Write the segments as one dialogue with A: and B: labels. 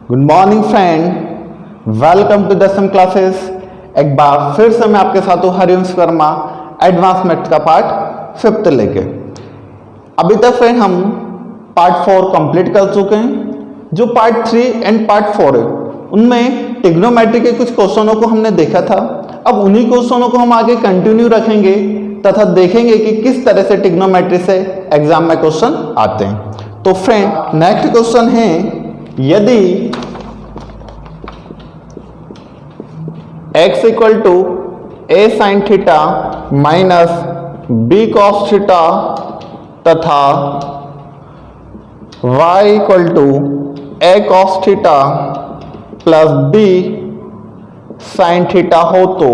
A: Good morning friend, welcome to Dasam classes. एक बार फिर से मैं आपके साथ हूँ हरिवंश वर्मा, एडवांस मैथ्स का पार्ट 5th लेके। अभी तक फ्रेंड हम पार्ट 4 कंप्लीट कर चुके हैं। जो पार्ट 3 एंड पार्ट 4 है उनमें ट्रिग्नोमेट्री के कुछ क्वेश्चनों को हमने देखा था। अब उन्हीं क्वेश्चनों को हम आगे कंटिन्यू रखेंगे तथा देखेंगे कि किस तरह से ट्रिग्नोमेट्री से एग्जाम में क्वेश्चन आते हैं। तो फ्रेंड नेक्स्ट क्वेश्चन है, यदि x equal to a sine theta minus b cos theta तथा y equal to a cos theta plus b sine theta हो तो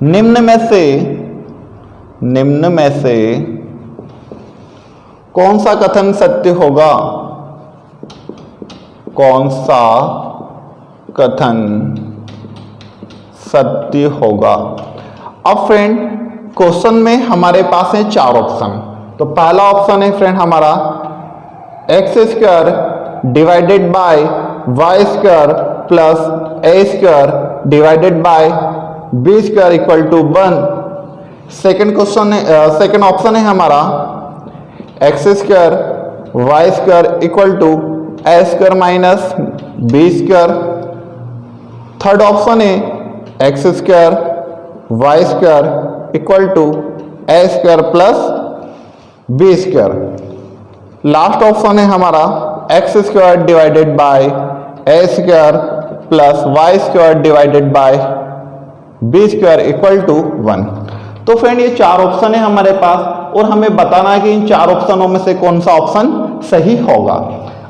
A: निम्न में से कौन सा कथन सत्य होगा? कौन सा कथन सत्य होगा? अब फ्रेंड क्वेश्चन में हमारे पास है 4 ऑप्शन। तो पहला ऑप्शन है फ्रेंड हमारा x square divided by y square plus a square divided by b square equal to 1। Second option है हमारा x square y square equal to a square minus b square. Third option है x square y square equal to a square plus b square. Last option है हमारा x square divided by a square plus y square divided by b square equal to 1। तो friend ये 4 option है हमारे पास और हमें बताना है कि इन 4 ऑप्शनों में से कौन सा ऑप्शन सही होगा।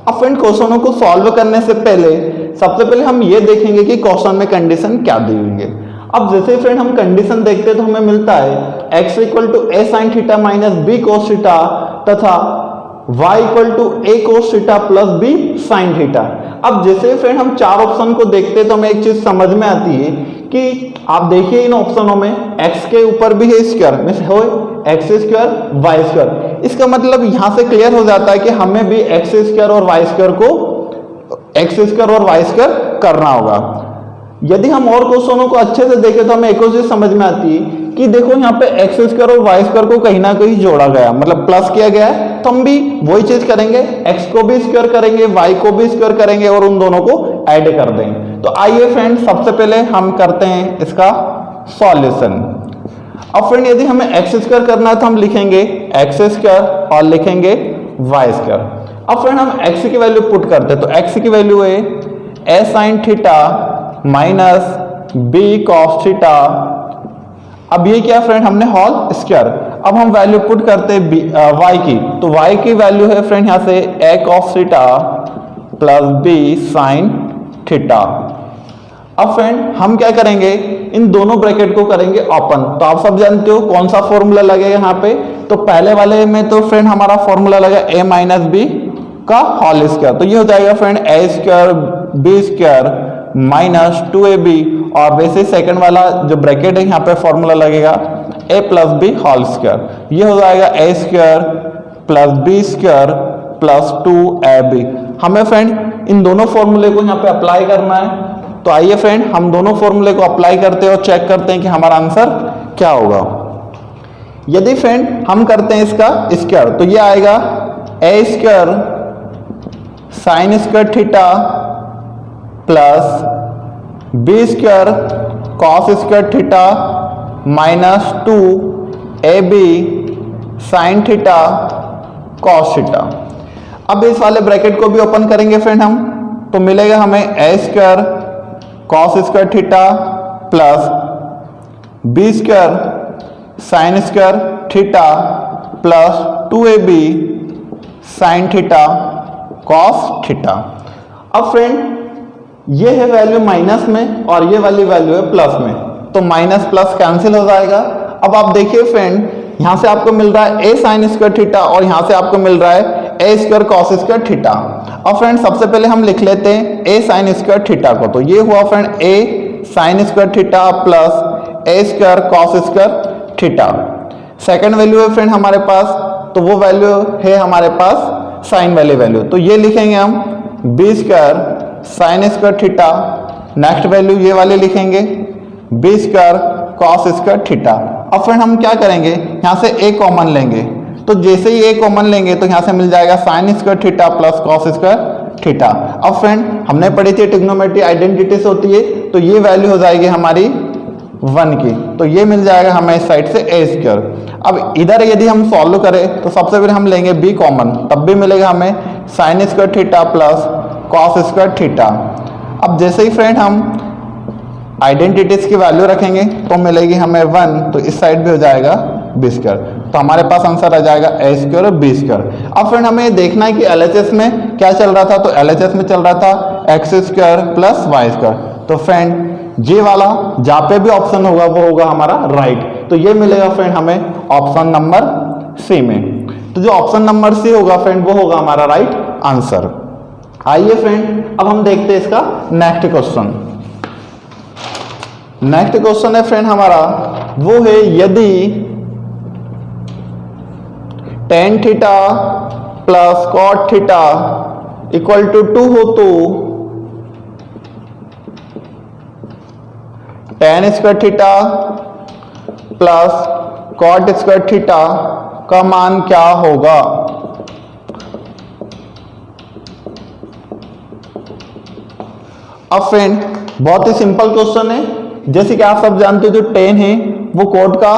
A: अब फ्रेंड क्वेश्चनों को सॉल्व करने से पहले सबसे पहले हम ये देखेंगे कि क्वेश्चन में कंडीशन क्या दी हुई है। अब जैसे फ्रेंड हम कंडीशन देखते हैं तो हमें मिलता है x equal to a sine theta minus b cos theta तथा y equal to a cos theta plus b sine theta. अब जैसे फ्रेंड हम 4 ऑप्शन को देखते हैं तो हमें एक चीज समझ में आती है कि आप देखिए इन ऑप्शनों में x के ऊपर भी है स्क्वायर में हो एक्स स्क्वायर वाई स्क्वायर। इसका मतलब यहां से क्लियर हो जाता है कि हमें भी एक्स स्क्वायर और वाई स्क्वायर को एक्स स्क्वायर और वाई स्क्वायर करना होगा। यदि हम और क्वेश्चनों को अच्छे से देखें तो हमें एक और चीज समझ में आती है कि देखो यहाँ पे एक्स स्क्वायर और वाई स्क्वायर को कहीं ना कहीं जोड़ा गया, मतलब प्लस किया गया है। तो हम भी वही चीज करेंगे, एक्स को भी स्क्वायर करेंगे, वाई को भी स्क्वायर करेंगे और उन दोनों को ऐड कर देंगे। तो आइए फ्रेंड सबसे पहले हम करते हैं इसका सॉल्यूशन। अब फ्रेंड यदि हमें एक्स स्क्वायर करना है तो हम लिखेंगे एक्स स्क्वायर और लिखेंगे वाई स्क्वायर। अब फ्रेंड हम एक्स की वैल्यू पुट करते हैं तो एक्स की वैल्यू है a sine theta minus b cos theta. अब ये क्या फ्रेंड हमने होल स्क्वायर। अब हम वैल्यू पुट करते हैं वाई की, तो वाई की वैल्यू है फ्रेंड यहां से a cos theta plus b sine theta. अब फ्रेंड हम क्या करेंगे, इन दोनों ब्रैकेट को करेंगे ओपन। तो आप सब जानते हो कौन सा फॉर्मूला लगेगा यहाँ पे। तो पहले वाले में तो फ्रेंड हमारा फॉर्मूला लगा a माइनस बी का होल स्क्वायर। तो ये हो जाएगा friend a square b square minus 2ab। और वैसे सेकंड वाला जो ब्रैकेट है यहाँ पे फॉर्मूला लगेगा a plus b whole square. ये हो जाएगा a square plus b square plus 2ab। हमें फ्रेंड इन दोनों फॉर्मूले को यहाँ पे अप्लाई करना है। तो आइए फ्रेंड हम दोनों फॉर्मूले को अप्लाई करते हैं और चेक करते हैं कि हमारा आंसर क्या होगा। यदि फ्रेंड हम करते हैं इसका स्क्वायर तो ये आएगा a square sine square theta plus b square cos square theta minus 2ab sine theta cos theta. अब इस वाले ब्रैकेट को भी ओपन करेंगे फ्रेंड हम, तो मिलेगा हमें a square cos square theta plus b square sine square theta plus 2ab sine theta cos theta. अब फ्रेंड ये है वैल्यू माइनस में और ये वाली वैल्यू है प्लस में, तो माइनस प्लस कैंसिल हो जाएगा। अब आप देखिए फ्रेंड यहां से आपको मिल रहा है a साइन स्क्वायर थीटा और यहां से आपको मिल रहा है a square cos square theta. अब फ्रेंड सबसे पहले हम लिख लेते हैं a साइन स्क्वायर थीटा को। तो ये हुआ friend a sign square theta plus a square cos square theta. Second value है फ्रेंड हमारे पास, तो वो वैल्यू है हमारे पास साइन वाली वैल्यू, तो ये लिखेंगे हम b square sine square theta. Next value ये वाले लिखेंगे b square cos square theta. अब फ्रेंड हम क्या करेंगे, यहाँ से ए कॉमन लेंगे, तो जैसे ही ए कॉमन लेंगे तो यहाँ से मिल जाएगा sign square theta plus cos square theta. अब फ्रेंड हमने पढ़ी थी ट्रिग्नोमेट्री आइडेंटिटीज होती है, तो ये वैल्यू हो जाएगी हमारी 1 की, तो ये मिल जाएगा हमें इस साइड से ए स्क्वायर। अब इधर यदि हम सॉल्व करें तो सबसे पहले हम लेंगे बी कॉमन, तब भी मिलेगा हमें sign square theta plus cos square theta. अब जैसे ही फ्रेंड हम आइडेंटिटीज की वैल्यू रखेंगे तो मिलेगी हमें 1, तो इस साइड भी हो जाएगा बी स्क्वायर, तो हमारे पास आंसर आ जाएगा ए स्क्वायर और बी स्क्वायर। अब फ्रेंड हमें ये देखना है कि एलएचएस में क्या चल रहा था, तो एलएचएस में चल रहा था x square plus y square, तो फ्रेंड ये वाला जहाँ पे भी ऑप्शन होगा वो होगा हमारा राइट, तो ये मिलेगा फ्रेंड हमें ऑप्शन नंबर सी में। तो जो ऑप्शन नंबर सी होगा फ्रेंड वो होगा हमारा राइट आंसर। आइए फ्रेंड अब हम देखते हैं इसका नेक्स्ट क्वेश्चन। नेक्स्ट क्वेश्चन है फ्रेंड हमारा वो है यदि tan theta plus cot theta equal to 2 हो तो tan square theta plus cot square theta का मान क्या होगा। अब फ्रेंड बहुत ही सिंपल क्वेश्चन है, जैसे कि आप सब जानते हो जो टेन है वो कॉट का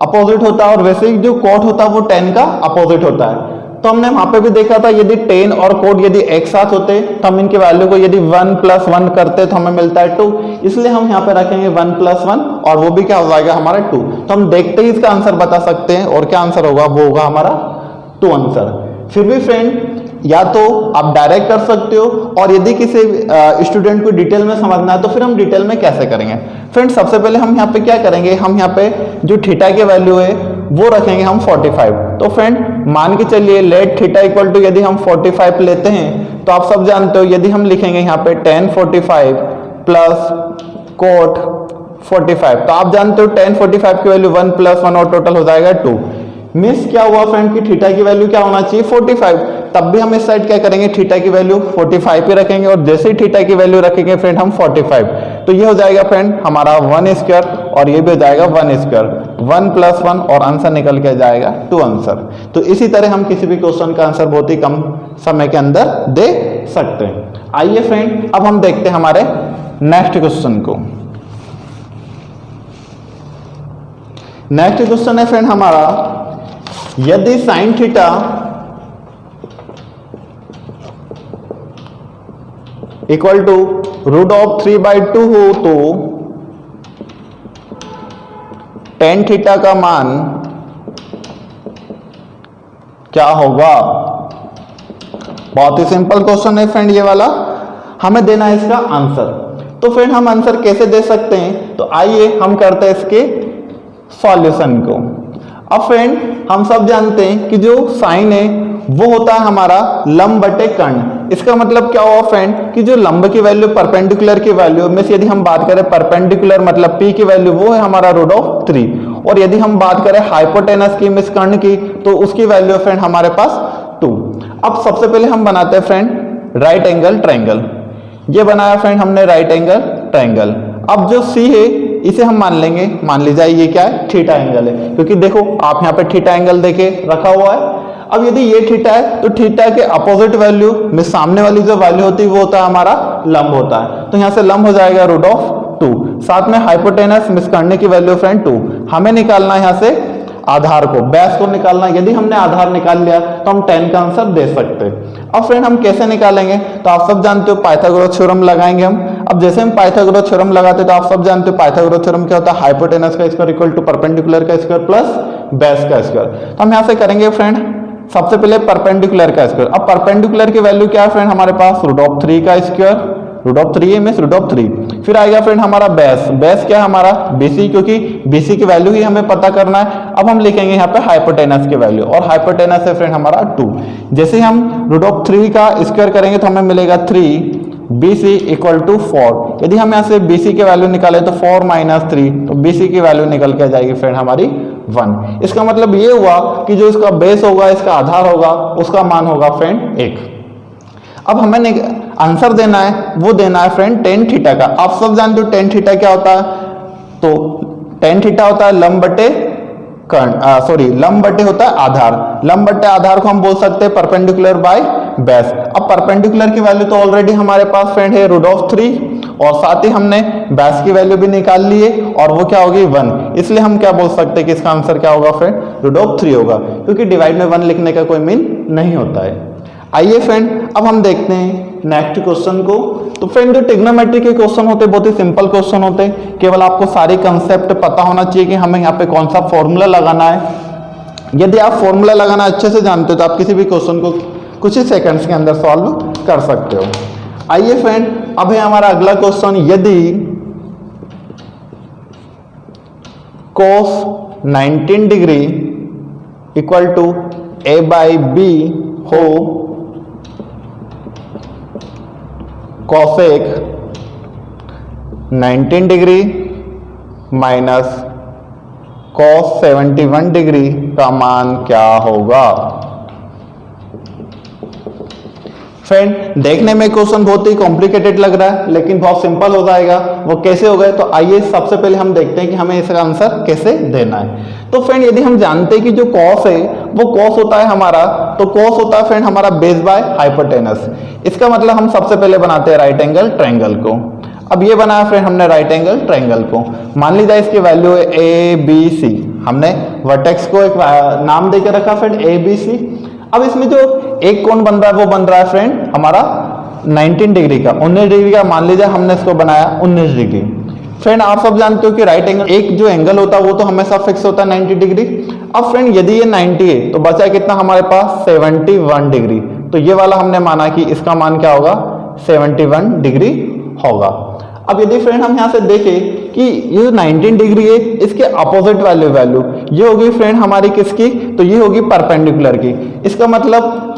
A: अपोजिट होता है और वैसे ही जो कॉट होता है वो टेन का अपोजिट होता है। तो हमने वहां पे भी देखा था यदि टेन और कॉट यदि एक साथ होते तो हम इनके वैल्यू को यदि 1 + 1 करते तो हमें मिलता है 2, इसलिए हम यहाँ पे रखेंगे 1 + 1 और वो भी क्या हो जाएगा हमारा 2। तो हम देखते ही इसका आंसर बता सकते हैं और क्या आंसर होगा, वो होगा हमारा 2 आंसर। फिर भी फ्रेंड या तो आप डायरेक्ट कर सकते हो और यदि किसी स्टूडेंट को डिटेल में समझना है तो फिर हम डिटेल में कैसे करेंगे। फ्रेंड सबसे पहले हम यहाँ पे क्या करेंगे, हम यहाँ पे जो थीटा की वैल्यू है वो रखेंगे हम 45। तो फ्रेंड मान के चलिए लेट थीटा इक्वल टू यदि हम 45 लेते हैं तो आप सब जानते हो यदि हम लिखेंगे यहाँ पे tan 45 प्लस cot 45, तो आप जानते हो tan 45 की वैल्यू 1 + 1 और टोटल हो जाएगा 2। मिस क्या हुआ फ्रेंड कि थीटा की वैल्यू क्या होना चाहिए 45, तब भी हम इस साइड क्या करेंगे थीटा की वैल्यू 45 पे रखेंगे और जैसे ही थीटा की वैल्यू रखेंगे फ्रेंड हम 45, तो ये हो जाएगा फ्रेंड हमारा 1 स्क्वायर और ये भी हो जाएगा 1 स्क्वायर, 1 + 1 और आंसर निकल के जाएगा 2 आंसर। तो इसी तरह हम किसी भी क्वेश्चन का आंसर बहुत ही कम समय के अंदर दे सकते हैं। आइए फ्रेंड अब हम देखते हैं हमारे नेक्स्ट क्वेश्चन को। नेक्स्ट क्वेश्चन है फ्रेंड हमारा यदि साइन थीटा इक्वल टू √3/2 हो तो tan थीटा का मान क्या होगा। बहुत ही सिंपल क्वेश्चन है फ्रेंड ये वाला, हमें देना है इसका आंसर। तो फ्रेंड हम आंसर कैसे दे सकते हैं, तो आइए हम करते हैं इसके सॉल्यूशन को। अब फ्रेंड हम सब जानते हैं कि जो साइन है वो होता है हमारा लंब बटे कर्ण। इसका मतलब क्या हुआ फ्रेंड कि जो लंब की वैल्यू परपेंडिकुलर की वैल्यू में से यदि हम बात करें परपेंडिकुलर मतलब p की वैल्यू वो है हमारा √3, और यदि हम बात करें हाइपोटेनस की मिस कर्ण की तो उसकी वैल्यू फ्रेंड हमारे पास 2। अब सबसे पहले हम बनाते हैं फ्रेंड राइट एंगल ट्रायंगल। ये बनाया फ्रेंड हमने राइट एंगल ट्रायंगल। अब जो c है इसे हम मान लेंगे, मान लीजिए ये क्या है थीटा एंगल है, क्योंकि देखो आप यहाँ पे थीटा एंगल देखे रखा हुआ है। अब यदि ये थीटा है तो थीटा के अपोजिट वैल्यू में सामने वाली जो वैल्यू होती है वो होता है हमारा लंब होता है, तो यहाँ से लंब हो जाएगा √2। साथ में हाइपोटेनस मिस करने की वैल्यू फ्रेंड 2। हमें निकालना है यहाँ से आधार को, बेस को निकालना। यदि हमने आधार निकाल लिया तो हम tan का आंसर दे सकते हैं। अब फ्रेंड हम कैसे निकालेंगे, तो आप सब जानते हो पाइथागोरस थ्योरम लगाएंगे हम। अब जैसे हम पाइथागोरस थ्योरम लगाते हैं तो आप सब जानते हो पाइथागोरस थ्योरम क्या होता है, हाइपोटेनस का स्क्वायर इक्वल टू परपेंडिकुलर का स्क्वायर प्लस बेस का स्क्वायर। तो हम यहाँ से करेंगे फ्रेंड सबसे पहले परपेंडिकुलर का स्क्वायर। अब परपेंडिकुलर की वैल्यू क्या है फ्रेंड हमारे पास √3 का स्क्वायर, √3 में √3। फिर आएगा फ्रेंड हमारा बेस, बेस क्या है हमारा BC, क्योंकि BC की वैल्यू ही हमें पता करना है। अब हम लिखेंगे यहाँ पे हाइपोटेनस की वैल्यू, और हाइपोटेनस है फ्रेंड हमारा 2। जैसे हम √3 का स्क्वायर करेंगे तो हमें मिलेगा 3, BC इक्वल टू 4। यदि हम यहाँ से BC की वैल्यू निकाले तो 4 - 3, तो BC की वैल्यू निकल के आ जाएगी फ्रेंड हमारी 1। इसका मतलब ये हुआ कि जो इसका बेस होगा, इसका आधार होगा, उसका मान होगा फ्रेंड 1। अब हमें आंसर देना है, वो देना है फ्रेंड टेन थीटा का। आप सब जानते हो टेन थीटा क्या होता है, तो टेन थीटा होता है लंब बटे लंब बटे होता है आधार। लंब बटे आधार को हम बोल सकते हैं परपेंडिकुलर बाय बेस। अब परपेंडिकुलर की वैल्यू तो ऑलरेडी हमारे पास फ्रेंड है √3, और साथ ही हमने बेस की वैल्यू भी निकाल ली है, और वो क्या होगी 1। इसलिए हम क्या बोल सकते हैं कि इसका आंसर क्या होगा फ्रेंड, √3 होगा, क्योंकि डिवाइड में 1 लिखने का कोई मीन नहीं होता है। आइए फ्रेंड अब हम देखते हैं नेक्स्ट क्वेश्चन को। तो फ्रेंड जो ट्रिग्नोमेट्री के क्वेश्चन होते हैं बहुत ही सिंपल क्वेश्चन होते हैं, केवल आपको सारी कंसेप्ट पता होना चाहिए कि हमें यहाँ पे कौन सा फॉर्मूला लगाना है। यदि आप फॉर्मूला लगाना अच्छे से जानते हो तो आप किसी भी क्वेश्चन को कुछ ही सेकंड्स के अंदर सॉल्व कर सकते हो। आइए फ्रेंड अब है हमारा अगला क्वेश्चन, यदि cos 19 degree equal to a/b हो cosec 19 degree minus cos 71 degree का मान क्या होगा। फ्रेंड देखने में क्वेश्चन बहुत ही कॉम्प्लिकेटेड लग रहा है, लेकिन बहुत सिंपल हो जाएगा। वो कैसे होगा, तो आइए सबसे पहले हम देखते हैं कि हमें इसका आंसर कैसे देना है। तो फ्रेंड यदि हम जानते हैं कि जो cos है वो cos होता है हमारा, तो cos होता है फ्रेंड हमारा बेस बाय हाइपोटेनस। इसका मतलब हम सबसे पहले बनाते हैं राइट एंगल ट्रायंगल को। अब ये बनाया फ्रेंड हमने राइट एंगल ट्रायंगल को, मान लीजिए इसकी वैल्यू है ABC। हमने वर्टेक्स को एक नाम देकर रखा फ्रेंड ABC। अब इसमें जो एक कोण बन रहा है वो बन रहा है फ्रेंड हमारा 19 डिग्री का, 19 डिग्री का मान लीजिए हमने इसको बनाया 19 डिग्री। फ्रेंड आप सब जानते हो कि राइट एंगल एक जो एंगल होता है वो तो हमेशा फिक्स होता है 90 डिग्री। अब फ्रेंड यदि ये 90 है तो बचा कितना हमारे पास 71 डिग्री, तो ये वाला हमने माना कि इसका मान क्या होगा 71 डिग्री होगा। अब यदि फ्रेंड हम यहाँ से देखें कि ये 19 डिग्री है, इसके अपोजिट वैल्यू ये होगी फ्रेंड हमारी किसकी, तो ये होगी परपेंडिकुलर की। इसका मतलब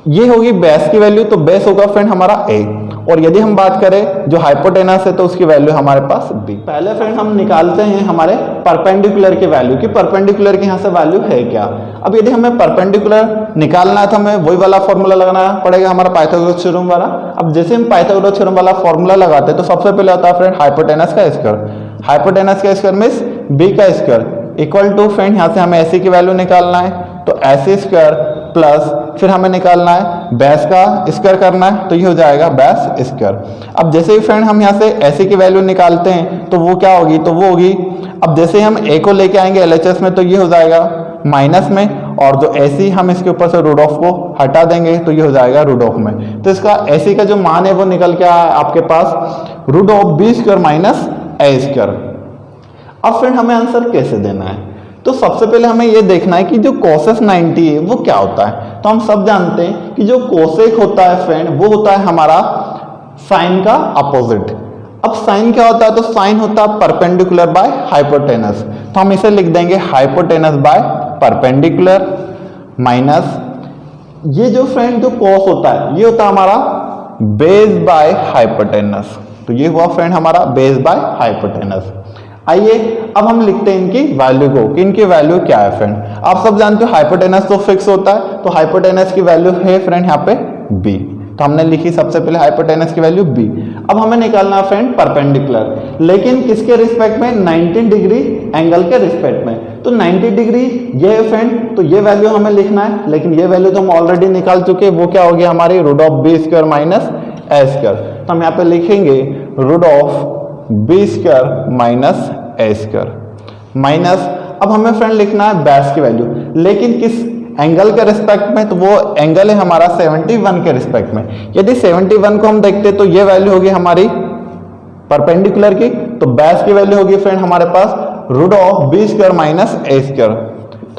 A: ये होगी बेस की वैल्यू, तो बेस होगा फ्रेंड हमारा A। और यदि हम बात करें जो हाइपोटेनस है तो उसकी वैल्यू हमारे पास B। पहले फ्रेंड हम निकालते हैं हमारे परपेंडिकुलर की वैल्यू कि परपेंडिकुलर की यहाँ से वैल्यू है क्या। अब यदि हमें परपेंडिकुलर निकालना है तो हमें वही वाला फॉर्मूला लगाना पड़ेगा हमारा पाइथागोरस थ्योरम वाला। अब जैसे हम पाइथागोरस थ्योरम वाला फॉर्मूला लगाते हैं तो सबसे पहले आता है फ्रेंड हाइपोटेनस का स्क्वायर। हाइपोटेनस का स्क्वायर मींस B का स्क्वायर इक्वल टू फ्रेंड यहाँ से हमें AC की वैल्यू निकालना है, तो AC स्क्वायर प्लस फिर हमें निकालना है बेस का स्क्वायर करना है, तो ये हो जाएगा बेस स्क्वायर। अब जैसे ही फ्रेंड हम यहाँ से AC की वैल्यू निकालते हैं तो वो क्या होगी, तो वो होगी, अब जैसे हम A को लेके आएंगे LHS में तो ये हो जाएगा माइनस में, और जो AC हम इसके ऊपर से रूट ऑफ को हटा देंगे तो ये हो जाएगा रूट ऑफ में। तो इसका AC का जो मान है वो निकल के आया आपके पास root of B square minus A square. अब फ्रेंड हमें आंसर कैसे देना है, तो सबसे पहले हमें यह देखना है कि जो कोसेक 90 है वो क्या होता है। तो हम सब जानते हैं कि जो कोसेक होता है फ्रेंड वो होता है हमारा साइन का अपोजिट। अब साइन क्या होता है, तो साइन होता है परपेंडिकुलर बाय हाइपोटेनस, तो हम इसे लिख देंगे हाइपोटेनस बाय परपेंडिकुलर माइनस ये जो फ्रेंड जो कोस होता है ये होता है हमारा बेस बाय हाइपोटेनस। तो ये हुआ फ्रेंड हमारा बेस बाय हाइपोटेनस। आइए अब हम लिखते हैं इनकी वैल्यू को कि इनकी वैल्यू क्या है फ्रेंड। आप सब जानते हो हाइपोटेनस तो फिक्स होता है, तो हाइपोटेनस की वैल्यू है फ्रेंड यहाँ पे B, तो हमने लिखी सबसे पहले हाइपोटेनस की वैल्यू B। अब हमें निकालना है फ्रेंड परपेंडिकुलर, लेकिन किसके रिस्पेक्ट में, 90 डिग्री एंगल के रिस्पेक्ट में। तो 90 डिग्री ये है फ्रेंड, तो ये वैल्यू हमें लिखना है, लेकिन ये वैल्यू तो हम ऑलरेडी निकाल चुके हैं, वो क्या होगी हमारी root of B square minus A square. तो हम यहाँ पे लिखेंगे root of B square minus A square minus, अब हमें फ्रेंड लिखना है बेस की वैल्यू, लेकिन किस एंगल के रिस्पेक्ट में, तो वो एंगल है हमारा 71 के रिस्पेक्ट में। यदि 71 को हम देखते तो ये वैल्यू होगी हमारी परपेंडिकुलर की, तो बेस की वैल्यू होगी फ्रेंड हमारे पास root of B square minus A square.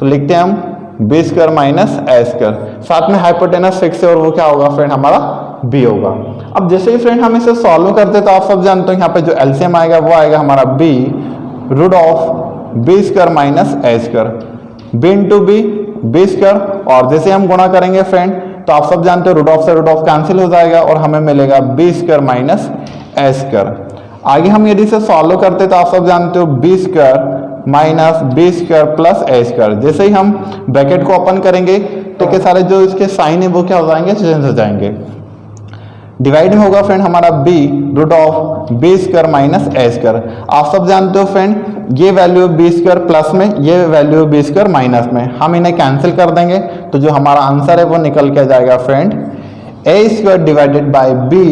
A: तो लिखते हैं हम B square minus A square, साथ में हाइपोटेनस फिक्स है और वो क्या होगा फ्रेंड हमारा B होगा। अब जैसे ही फ्रेंड हम इसे सॉल्व करते तो आप सब जानते हो यहाँ पे जो एलसीएम आएगा वो आएगा हमारा B root of B square minus A square, B into B square, और जैसे हम गुणा करेंगे फ्रेंड तो आप सब जानते हो रूट ऑफ से रूट ऑफ कैंसिल हो जाएगा और हमें मिलेगा B square minus A square. आगे हम यदि इसे सॉल्व करते तो आप सब जानते हो B square minus b square plus a square. जैसे ही हम ब्रैकेट को ओपन करेंगे तो के सारे जो इसके साइन है वो क्या हो जाएंगे, चेंज हो जाएंगे। डिवाइड में होगा फ्रेंड हमारा b root of b square minus a square. आप सब जानते हो फ्रेंड ये वैल्यू बी स्क्वायर प्लस में, ये वैल्यू बी स्क्वायर माइनस में, हम इन्हें कैंसिल कर देंगे तो जो हमारा आंसर है वो निकल के जाएगा friend a square divided by b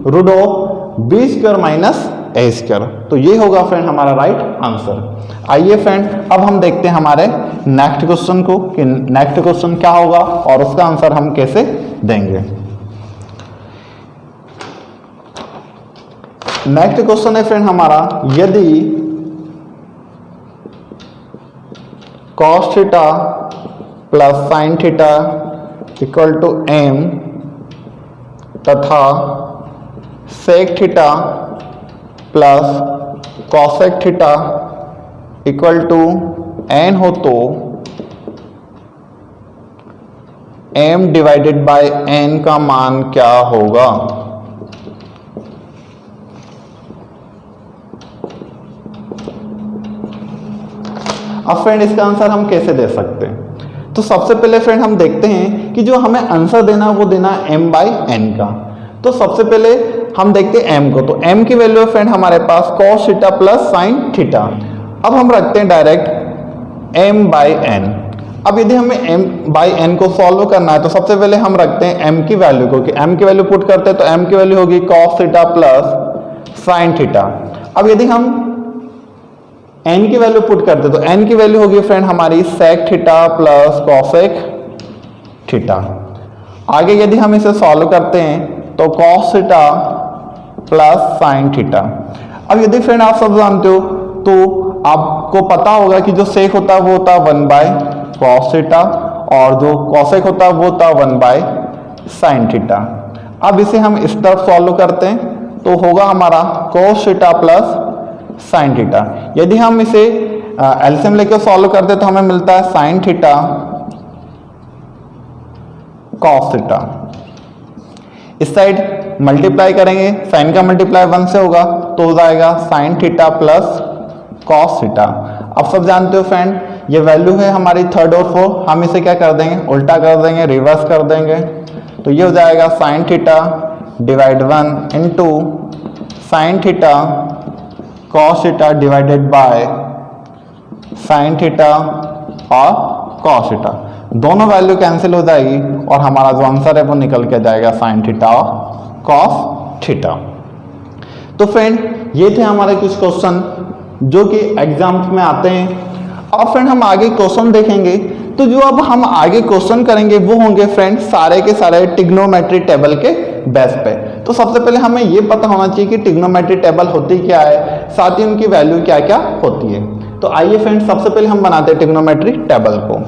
A: root of b square minus a square. तो ये होगा फ्रेंड हमारा राइट आंसर। आइए फ्रेंड अब हम देखते हैं हमारे नेक्स्ट क्वेश्चन को कि नेक्स्ट क्वेश्चन क्या होगा और उसका आंसर हम कैसे देंगे। नेक्स्ट क्वेश्चन है फ्रेंड हमारा, यदि cos theta plus sine theta equal to m तथा sec theta plus cosec theta equal to n हो तो m डिवाइडेड बाय n का मान क्या होगा। अब फ्रेंड इसका आंसर हम कैसे दे सकते हैं, तो सबसे पहले फ्रेंड हम देखते हैं कि जो हमें आंसर देना वो देना m बाई n का। तो सबसे पहले हम देखते हैं m को, तो m की वैल्यू है फ्रेंड हमारे पास cos theta plus sine theta. अब हम रखते हैं डायरेक्ट m बाई n। अब यदि हमें m बाई n को सॉल्व करना है तो सबसे पहले हम रखते हैं m की वैल्यू को, कि m की वैल्यू पुट करते हैं तो m की वैल्यू होगी cos theta plus sine theta. अब यदि हम n की वैल्यू पुट करते तो n की वैल्यू होगी फ्रेंड हमारी sec theta plus cosec theta. आगे यदि हम इसे सॉल्व करते हैं तो cos theta plus sin theta. अब यदि फ्रेंड आप सब जानते हो तो आपको पता होगा कि जो sec होता है वो होता है 1 बाय cos थीटा और जो cosec होता है वो होता है 1 बाय sin थीटा। अब इसे हम इस तरफ सॉल्व करते हैं तो होगा हमारा cos theta plus sine theta. यदि हम इसे एलसीएम लेकर सॉल्व करते तो हमें मिलता है साइन थीटा कॉस थीटा। इस साइड मल्टीप्लाई करेंगे, साइन का मल्टीप्लाई 1 से होगा तो हो जाएगा sine theta plus cos theta. अब सब जानते हो फ्रेंड ये वैल्यू है हमारी थर्ड और फोर्थ, हम इसे क्या कर देंगे, उल्टा कर देंगे, रिवर्स कर देंगे। तो ये हो जाएगा sine theta divide 1 into sine theta cos theta divided by sine theta और cos थीटा। दोनों वैल्यू कैंसिल हो जाएगी और हमारा जो आंसर है वो निकल के जाएगा साइन थीटा और cos थीटा। तो फ्रेंड ये थे हमारे कुछ क्वेश्चन जो कि एग्जाम्स में आते हैं। अब फ्रेंड हम आगे क्वेश्चन देखेंगे तो जो अब हम आगे क्वेश्चन करेंगे वो होंगे फ्रेंड सारे के सारे ट्रिग्नोमेट्री टेबल के बेस पे। तो सबसे पहले हमें ये पता होना चाहिए कि ट्रिग्नोमेट्री टेबल होती क्या है, साथ ही उनकी वैल्यू क्या क्या होती है। तो आइए फ्रेंड सबसे पहले हम बनाते हैं ट्रिग्नोमेट्री टेबल को।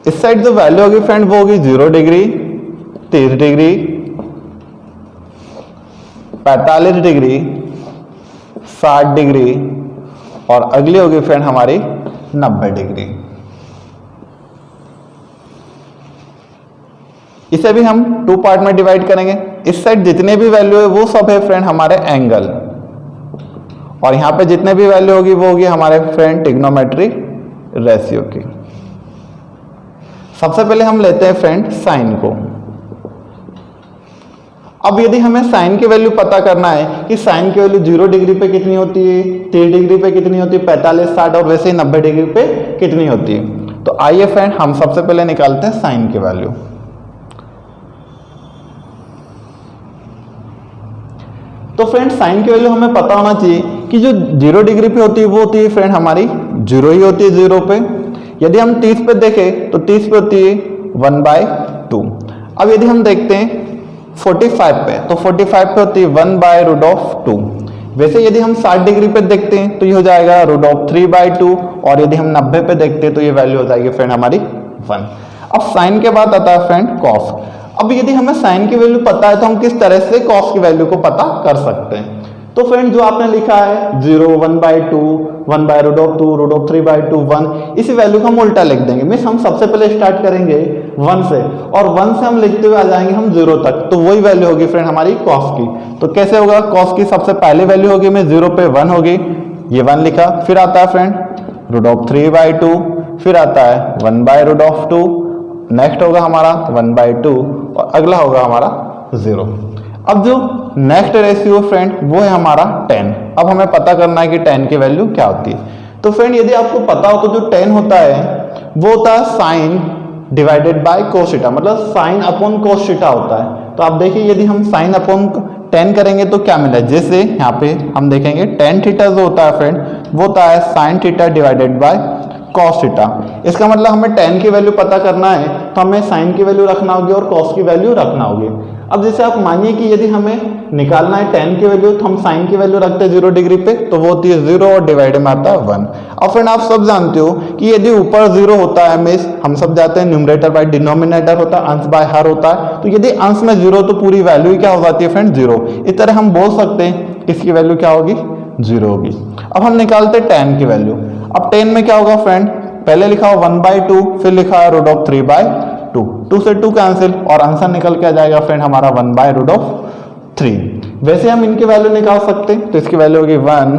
A: इस साइड जो वैल्यू होगी फ्रेंड वो होगी 0 डिग्री, 30 डिग्री, 45 डिग्री, 60 डिग्री और अगली होगी फ्रेंड हमारी 90 डिग्री। इसे भी हम 2 पार्ट में डिवाइड करेंगे। इस साइड जितने भी वैल्यू है वो सब है फ्रेंड हमारे एंगल और यहां पे जितने भी वैल्यू होगी वो होगी हमारे फ्रेंड ट्रिग्नोमेट्री रेशियो की। सबसे पहले हम लेते हैं फ्रेंड साइन को। अब यदि हमें साइन की वैल्यू पता करना है कि साइन की वैल्यू 0 डिग्री पे कितनी होती है, 30 डिग्री पे कितनी होती है, 45, 60 और वैसे ही 90 डिग्री पे कितनी होती है। तो आइए फ्रेंड हम सबसे पहले निकालते हैं साइन की वैल्यू। तो फ्रेंड साइन की वैल्यू हमें पता होना चाहिए कि जो 0 डिग्री पे होती है वो होती है फ्रेंड हमारी 0 ही होती है 0 पे। यदि हम 30 पे देखें तो 30 पे होती है 1/2। अब यदि हम देखते हैं 45 पे तो 45 पे होती है 1/√2। वैसे यदि हम 60 डिग्री पे देखते हैं तो ये हो जाएगा √3/2 और यदि हम 90 पे देखते हैं तो ये वैल्यू हो जाएगी फ्रेंड हमारी 1। अब साइन के बाद आता है फ्रेंड कॉस। अब यदि हमें साइन की वैल्यू पता है तो हम किस तरह से कॉस की वैल्यू को पता कर सकते हैं। तो फ्रेंड जो आपने लिखा है 0, 1/2, 1/√2, √3/2, 1, इसी वैल्यू को हम उल्टा लिख देंगे। मीन्स हम सबसे पहले स्टार्ट करेंगे 1 से, और 1 से हम लिखते हुए आ जाएंगे हम 0 तक, तो वही वैल्यू होगी फ्रेंड हमारी कॉस की। तो कैसे होगा, कॉस की सबसे पहले वैल्यू होगी में 0 पे 1 होगी, ये 1 लिखा, फिर आता है फ्रेंड √3/2, फिर आता है 1/√2, नेक्स्ट होगा हमारा 1/2, और अगला होगा हमारा 0। अब जो नेक्स्ट रेशियो फ्रेंड वो है हमारा 10। अब हमें पता करना है कि 10 की वैल्यू क्या होती है। तो फ्रेंड यदि आपको पता हो तो जो 10 होता है वो होता है sine divided by cos theta, मतलब साइन अपॉन कोस थीटा होता है। तो आप देखिए यदि हम साइन अपॉन 10 करेंगे तो क्या मिला, जैसे यहाँ पे हम देखेंगे tan थीटा जो होता है फ्रेंड वो होता है sine theta divided by cos theta. इसका मतलब हमें tan की वैल्यू पता करना है तो हमें साइन की वैल्यू रखना होगी और कॉस की वैल्यू रखना होगी। अब जैसे आप मानिए कि यदि हमें निकालना है tan की वैल्यू तो हम साइन की वैल्यू रखते हैं 0 डिग्री पे, तो वो होती है 0 और डिवाइड में आता है 1। और फ्रेंड आप सब जानते हो कि यदि ऊपर 0 होता है मीन्स हम सब जानते हैं न्यूमरेटर बाय डिनोमिनेटर होता है, अंश बाय हर होता है, तो यदि अंश में 0 तो पूरी वैल्यू क्या हो जाती है फ्रेंड 0। इस तरह हम बोल सकते हैं इसकी वैल्यू क्या होगी 0 होगी। अब हम निकालते हैं tan की वैल्यू। अब 10 में क्या होगा फ्रेंड, पहले लिखा हो 1/2, फिर लिखा है √3/2, 2 से 2 कैंसिल और आंसर निकल के आ जाएगा फ्रेंड हमारा 1/√3। वैसे हम इनकी वैल्यू निकाल सकते हैं, तो इसकी वैल्यू होगी 1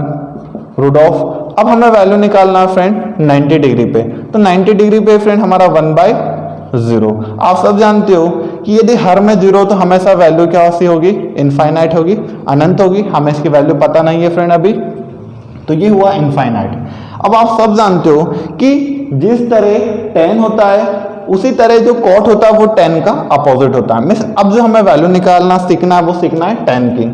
A: अब हमें वैल्यू निकालना है फ्रेंड 90 डिग्री पे, तो 90 डिग्री पे फ्रेंड हमारा 1/0। आप सब जानते हो कि यदि हर में 0 तो हमेशा वैल्यू क्या होगी, इनफाइनाइट होगी, अनंत होगी। हमें इसकी वैल्यू पता नहीं है फ्रेंड अभी, तो ये हुआ इनफाइनाइट। अब आप सब जानते हो कि जिस तरह 10 होता है उसी तरह जो कॉट होता है वो 10 का अपोजिट होता है। मीन्स अब जो हमें वैल्यू निकालना सीखना है वो सीखना है 10 की,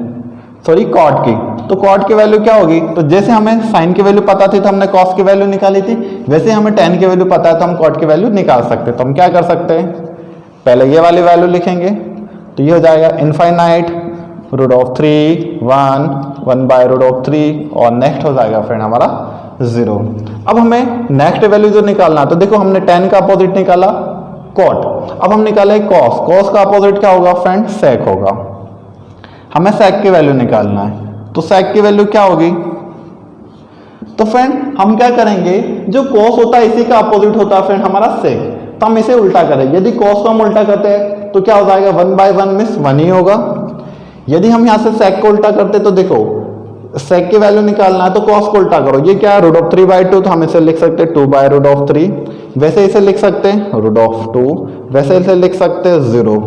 A: सॉरी कॉट की। तो कॉट की वैल्यू क्या होगी, तो जैसे हमें साइन की वैल्यू पता थी तो हमने कॉस की वैल्यू निकाली थी, वैसे हमें 10 की वैल्यू पता है तो हम कॉट की वैल्यू निकाल सकते हैं। तो हम क्या कर सकते हैं, पहले ये वाली वैल्यू लिखेंगे, तो ये हो जाएगा इनफाइनाइट √3, 1/√3 और नेक्स्ट हो जाएगा फ्रेंड हमारा 0। अब हमें नेक्स्ट वैल्यू जो निकालना है, तो देखो हमने 10 का अपोजिट निकाला कॉट, अब हम निकाले कॉस। कॉस का अपोजिट क्या होगा फ्रेंड, सेक होगा। हमें सेक की वैल्यू निकालना है, तो सेक की वैल्यू क्या होगी, तो फ्रेंड हम क्या करेंगे, जो कॉस होता है इसी का अपोजिट होता है फ्रेंड हमारा सेक, तो हम इसे उल्टा करेंगे। यदि कॉस को हम उल्टा करते हैं तो क्या हो जाएगा 1/1 मीन्स 1 ही होगा। यदि हम यहाँ से सेक को उल्टा करते तो देखो सेक की वैल्यू निकालना है तो कॉस को उल्टा करो, ये क्या है √3/2, तो हम इसे लिख सकते हैं 2/√3, वैसे इसे लिख सकते हैं √2, वैसे इसे लिख सकते हैं 0।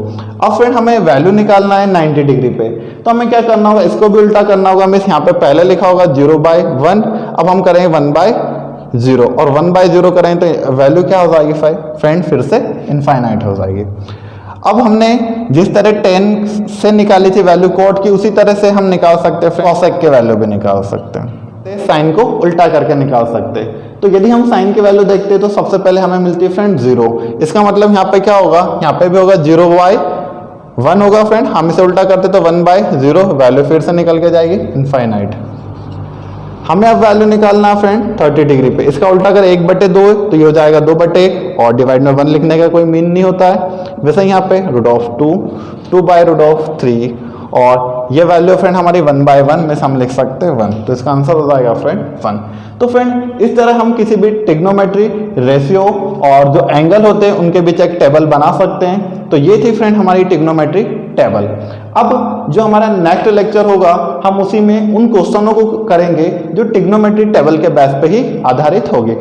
A: अब फ्रेंड हमें वैल्यू निकालना है 90 डिग्री पे, तो हमें क्या करना होगा, इसको भी उल्टा करना होगा। मीन्स यहाँ पे पहले लिखा होगा 0/1, अब हम करेंगे 1/0 और 1/0 करें तो वैल्यू क्या हो जाएगी फ्रेंड, फिर से इनफाइनाइट हो जाएगी। अब हमने जिस तरह 10 से निकाली थी वैल्यू कॉट की, उसी तरह से हम निकाल सकते हैं कॉसेक की वैल्यू भी निकाल सकते हैं, साइन को उल्टा करके निकाल सकते हैं। तो यदि हम साइन की वैल्यू देखते हैं तो सबसे पहले हमें मिलती है फ्रेंड 0। इसका मतलब यहाँ पे क्या होगा, यहाँ पे भी होगा 0/1 होगा फ्रेंड, हम इसे उल्टा करते तो 1/0, वैल्यू फिर से निकल के जाएगी इनफाइनाइट। हमें अब वैल्यू निकालना है फ्रेंड 30 डिग्री पे, इसका उल्टा अगर 1/2 तो ये हो जाएगा 2/1 और डिवाइड में 1 लिखने का कोई मीन नहीं होता है। वैसे यहाँ पे √2, 2/√3 और ये वैल्यू फ्रेंड हमारी 1/1 में हम लिख सकते हैं 1, तो इसका आंसर हो जाएगा फ्रेंड 1। तो फ्रेंड इस तरह हम किसी भी ट्रिग्नोमेट्री रेशियो और जो एंगल होते हैं उनके बीच एक टेबल बना सकते हैं। तो ये थी फ्रेंड हमारी ट्रिग्नोमेट्री टेबल। अब जो हमारा नेक्स्ट लेक्चर होगा हम उसी में उन क्वेश्चनों को करेंगे जो ट्रिग्नोमेट्री टेबल के बेस पे ही आधारित होंगे।